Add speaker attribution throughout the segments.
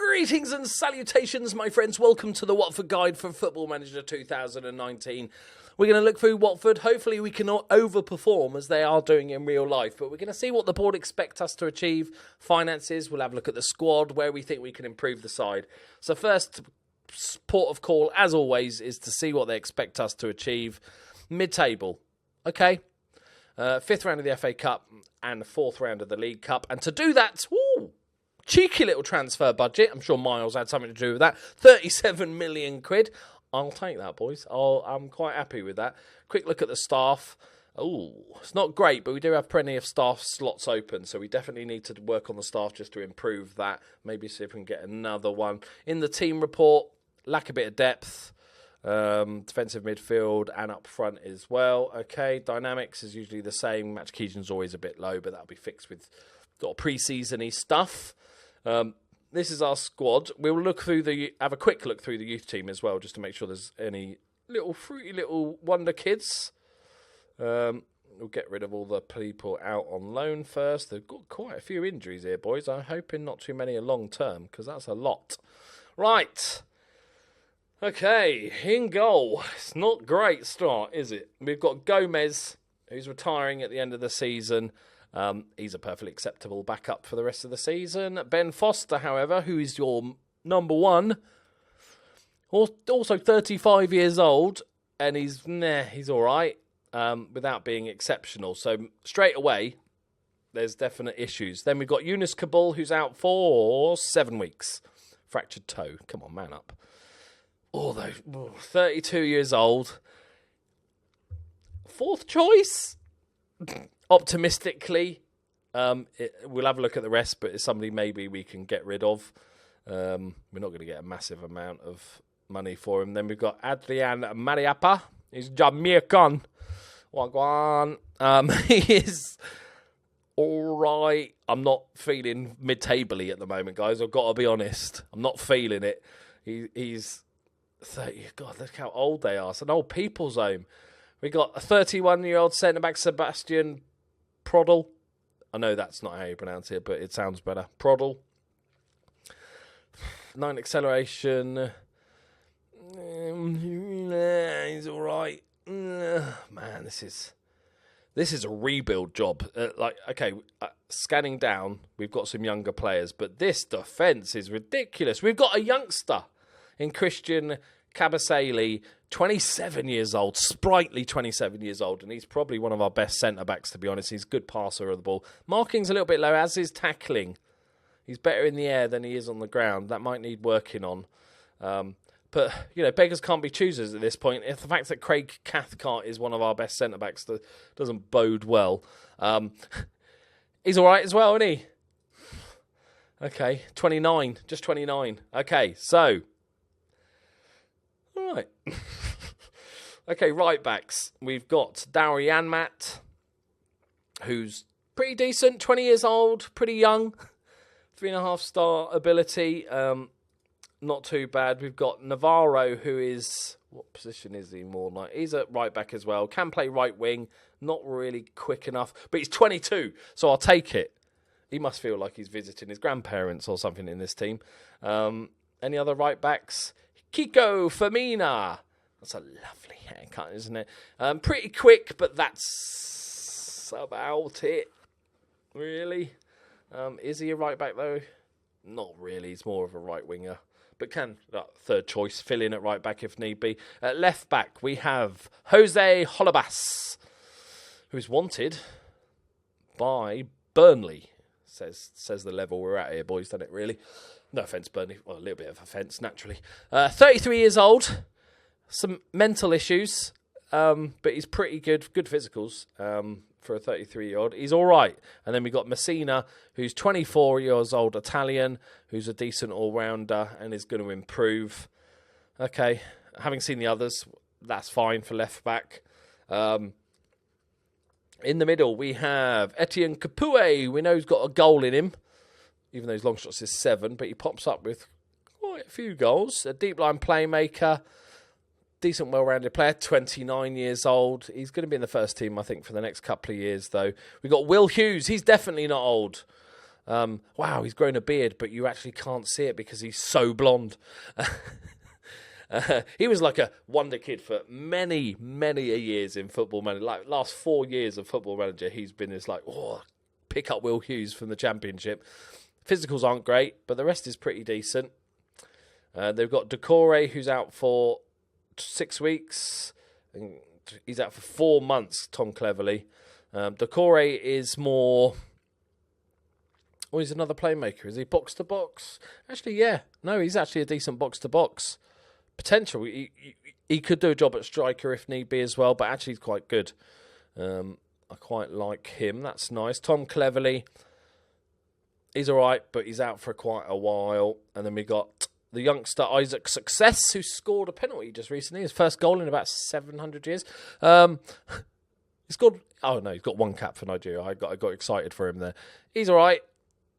Speaker 1: Greetings and salutations, my friends. Welcome to the Watford Guide for Football Manager 2019. We're going to look through Watford. Hopefully we can overperform as they are doing in real life. But we're going to see what the board expect us to achieve. Finances, we'll have a look at the squad, where we think we can improve the side. So first port of call, as always, is to see what they expect us to achieve. Mid-table, okay. Fifth round of the FA Cup and the fourth round of the League Cup. And to do that, cheeky little transfer budget. I'm sure Miles had something to do with that. 37 million quid. I'll take that, boys. I'm quite happy with that. Quick look at the staff. Oh, it's not great, but we do have plenty of staff slots open, so we definitely need to work on the staff just to improve that. Maybe see if we can get another one. In the team report, lack a bit of depth. Defensive midfield and up front as well. Okay, dynamics is usually the same. Match Keegan's always a bit low, but that'll be fixed with sort of pre-season-y stuff. This is our squad. We'll have a quick look through the youth team as well, just to make sure there's any little fruity little wonder kids. We'll get rid of all the people out on loan first. They've got quite a few injuries here, boys. I'm hoping not too many are long term, because that's a lot. Right. Okay, in goal. It's not a great start, is it? We've got Gomez, who's retiring at the end of the season. He's a perfectly acceptable backup for the rest of the season. Ben Foster, however, who is your number one, also 35 years old, and he's all right, without being exceptional. So straight away, there's definite issues. Then we've got Yunus Kabul, who's out for 7 weeks. Fractured toe. Come on, man up. Although, 32 years old. Fourth choice? Optimistically, we'll have a look at the rest, but it's somebody maybe we can get rid of. We're not going to get a massive amount of money for him. Then we've got Adrian Mariappa. He's Jamaican. Wagwan. He is all right. I'm not feeling mid-table-y at the moment, guys. I've got to be honest. I'm not feeling it. He's 30. God, look how old they are. It's an old people's home. We got a 31-year-old centre-back, Sebastian Prodl. I know that's not how you pronounce it, but it sounds better. Prodl. 9 acceleration. He's all right. Man, this is a rebuild job. Scanning down, we've got some younger players, but this defence is ridiculous. We've got a youngster in Christian Kabasele, 27 years old, sprightly 27 years old, and he's probably one of our best centre-backs, to be honest. He's a good passer of the ball. Marking's a little bit low, as is tackling. He's better in the air than he is on the ground. That might need working on. But, beggars can't be choosers at this point. If the fact that Craig Cathcart is one of our best centre-backs doesn't bode well. He's all right as well, isn't he? Okay, 29, just 29. Okay, so... All right. Okay, right backs. We've got Daryl Yanmat, who's pretty decent, 20 years old, pretty young, 3.5-star ability, not too bad. We've got Navarro, who is, what position is he more like? He's a right back as well, can play right wing, not really quick enough, but he's 22, so I'll take it. He must feel like he's visiting his grandparents or something in this team. Any other right backs? Kiko Firmina. That's a lovely haircut, isn't it? Pretty quick, but that's about it, really. Is he a right back, though? Not really. He's more of a right winger. But can, third choice, fill in at right back if need be. At left back, we have Jose Holebas, who's wanted by Burnley. Says the level we're at here, boys, doesn't it, really? No offence, Burnley. Well, a little bit of offence, naturally. 33 years old. Some mental issues. But he's pretty good. Good physicals for a 33-year-old. He's all right. And then we've got Messina, who's 24 years old, Italian, who's a decent all-rounder and is going to improve. Okay. Having seen the others, that's fine for left back. In the middle, we have Etienne Capoue. We know he's got a goal in him, even though his long shots is 7, but he pops up with quite a few goals. A deep line playmaker, decent, well-rounded player, 29 years old. He's going to be in the first team, I think, for the next couple of years, though. We've got Will Hughes. He's definitely not old. Wow, he's grown a beard, but you actually can't see it because he's so blonde. He was like a wonder kid for many, many years in Football Manager. Like last 4 years of Football Manager, he's been this like, pick up Will Hughes from the Championship. Physicals aren't great, but the rest is pretty decent. They've got Doki, who's out for 6 weeks. And he's out for 4 months, Tom Cleverley. Doki is more... he's another playmaker. Is he box-to-box? Actually, yeah. No, he's actually a decent box-to-box. Potential. He could do a job at striker if need be as well, but actually he's quite good. I quite like him. That's nice. Tom Cleverley, he's all right, but he's out for quite a while. And then we got the youngster Isaac Success, who scored a penalty just recently. His first goal in about 700 years. He scored... he's got 1 cap for Nigeria. I got excited for him there. He's all right.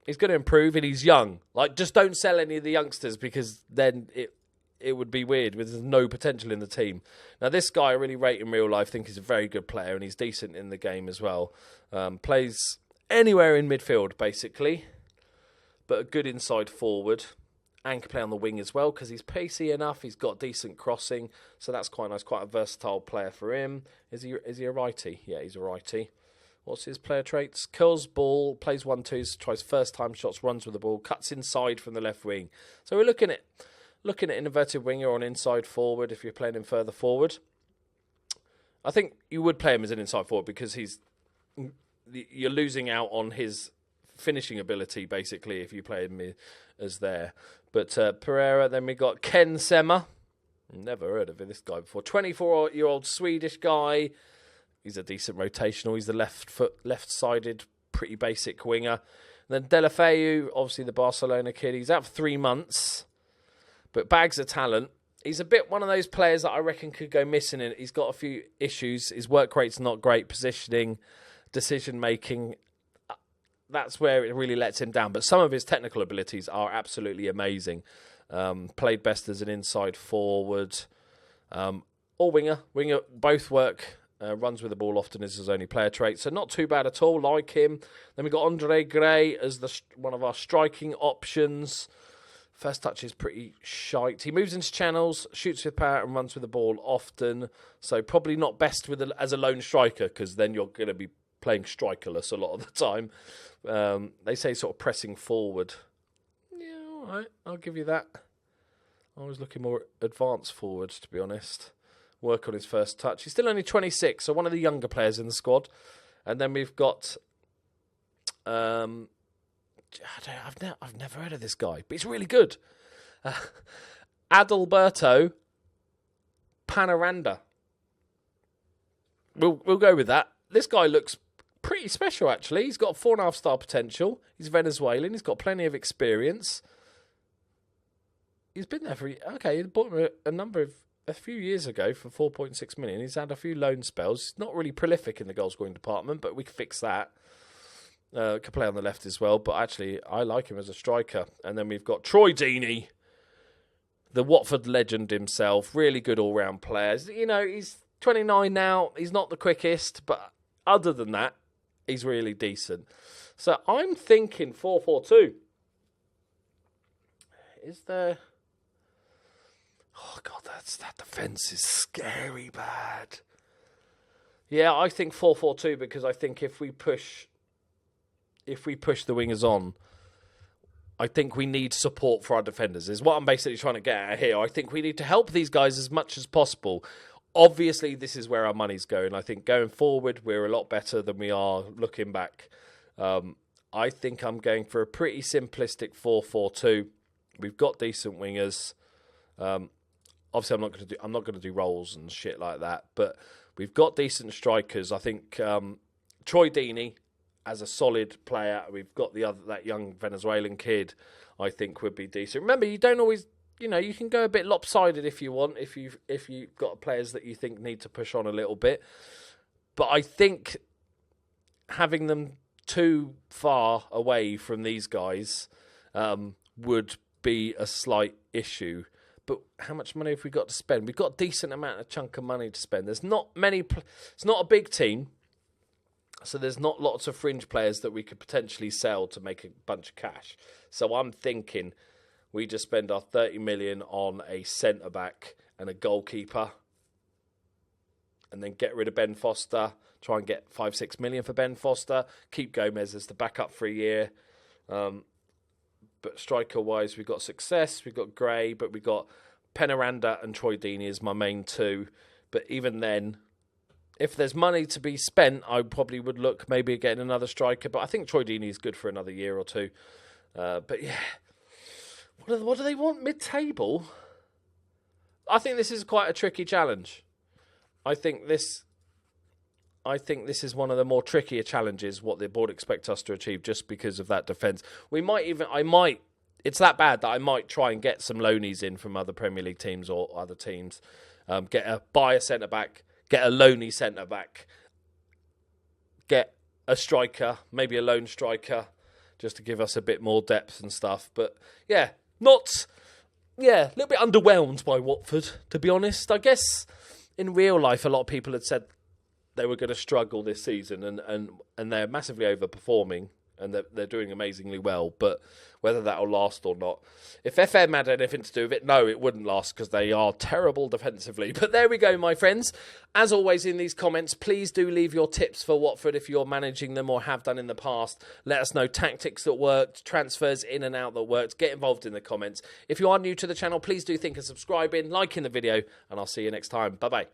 Speaker 1: He's going to improve, and he's young. Like, just don't sell any of the youngsters because then it would be weird. There's no potential in the team. Now, this guy I really rate in real life. Think he's a very good player, and he's decent in the game as well. Plays anywhere in midfield, basically, but a good inside forward. And can play on the wing as well because he's pacey enough. He's got decent crossing, so that's quite nice. Quite a versatile player for him. Is he a righty? Yeah, he's a righty. What's his player traits? Curls ball, plays 1-2s, tries first-time shots, runs with the ball, cuts inside from the left wing. So we're looking at an inverted winger or an inside forward if you're playing him further forward. I think you would play him as an inside forward because you're losing out on his finishing ability, basically, if you play him as there. But Pereira, then we got Ken Cemre. Never heard of this guy before. 24-year-old Swedish guy. He's a decent rotational. He's the left-sided, pretty basic winger. And then Deulofeu, obviously the Barcelona kid. He's out for 3 months, but bags of talent. He's a bit one of those players that I reckon could go missing. In he's got a few issues. His work rate's not great. Positioning, decision-making. That's where it really lets him down. But some of his technical abilities are absolutely amazing. Played best as an inside forward or winger. Winger, both work. Runs with the ball often is his only player trait. So not too bad at all, like him. Then we got Andre Gray as one of our striking options. First touch is pretty shite. He moves into channels, shoots with power and runs with the ball often. So probably not best as a lone striker because then you're going to be playing strikerless a lot of the time. They say sort of pressing forward. Yeah, all right, I'll give you that. I was looking more advanced forward, to be honest. Work on his first touch. He's still only 26, so one of the younger players in the squad. And then we've got... I've never heard of this guy, but he's really good. Adalberto Panoranda. We'll go with that. This guy looks pretty special, actually. He's got 4.5-star potential. He's Venezuelan. He's got plenty of experience. He's been there he bought him a few years ago for 4.6 million. He's had a few loan spells. He's not really prolific in the goal scoring department, but we can fix that. Could play on the left as well, but actually I like him as a striker. And then we've got Troy Deeney, the Watford legend himself. Really good all-round player. You know, he's 29 now. He's not the quickest, but other than that, he's really decent. So I'm thinking 4-4-2. Is there... Oh, God, that defence is scary bad. Yeah, I think 4-4-2 because I think if we push the wingers on, I think we need support for our defenders, is what I'm basically trying to get at here. I think we need to help these guys as much as possible. Obviously, this is where our money's going. I think going forward, we're a lot better than we are looking back. I think I'm going for a pretty simplistic 4-4-2. We've got decent wingers. Obviously, I'm not going to do roles and shit like that. But we've got decent strikers. I think Troy Deeney, as a solid player, we've got that young Venezuelan kid. I think would be decent. Remember, you don't always, you can go a bit lopsided if you want. If you've got players that you think need to push on a little bit. But I think having them too far away from these guys would be a slight issue. But how much money have we got to spend? We've got a decent chunk of money to spend. There's not many. It's not a big team. So there's not lots of fringe players that we could potentially sell to make a bunch of cash. So I'm thinking we just spend our 30 million on a centre-back and a goalkeeper, and then get rid of Ben Foster, try and get 5-6 million for Ben Foster, keep Gomez as the backup for a year. But striker-wise, we've got Success, we've got Gray, but we've got Penaranda and Troy Deeney as my main two. But even then, if there's money to be spent, I probably would look maybe at getting another striker. But I think Troy Deeney is good for another year or two. But yeah, what do they want mid-table? I think this is quite a tricky challenge. I think this is one of the more trickier challenges, what the board expect us to achieve, just because of that defence. It's that bad that I might try and get some loanies in from other Premier League teams or other teams. Buy a centre-back, get a loanee centre-back, get a striker, maybe a lone striker, just to give us a bit more depth and stuff. But yeah, a little bit underwhelmed by Watford, to be honest. I guess in real life, a lot of people had said they were going to struggle this season, and they're massively overperforming, and they're doing amazingly well. But whether that'll last or not, if FM had anything to do with it, no, it wouldn't last, because they are terrible defensively. But there we go, my friends. As always, in these comments, please do leave your tips for Watford if you're managing them or have done in the past. Let us know tactics that worked, transfers in and out that worked. Get involved in the comments. If you are new to the channel, please do think of subscribing, liking the video, and I'll see you next time. Bye-bye.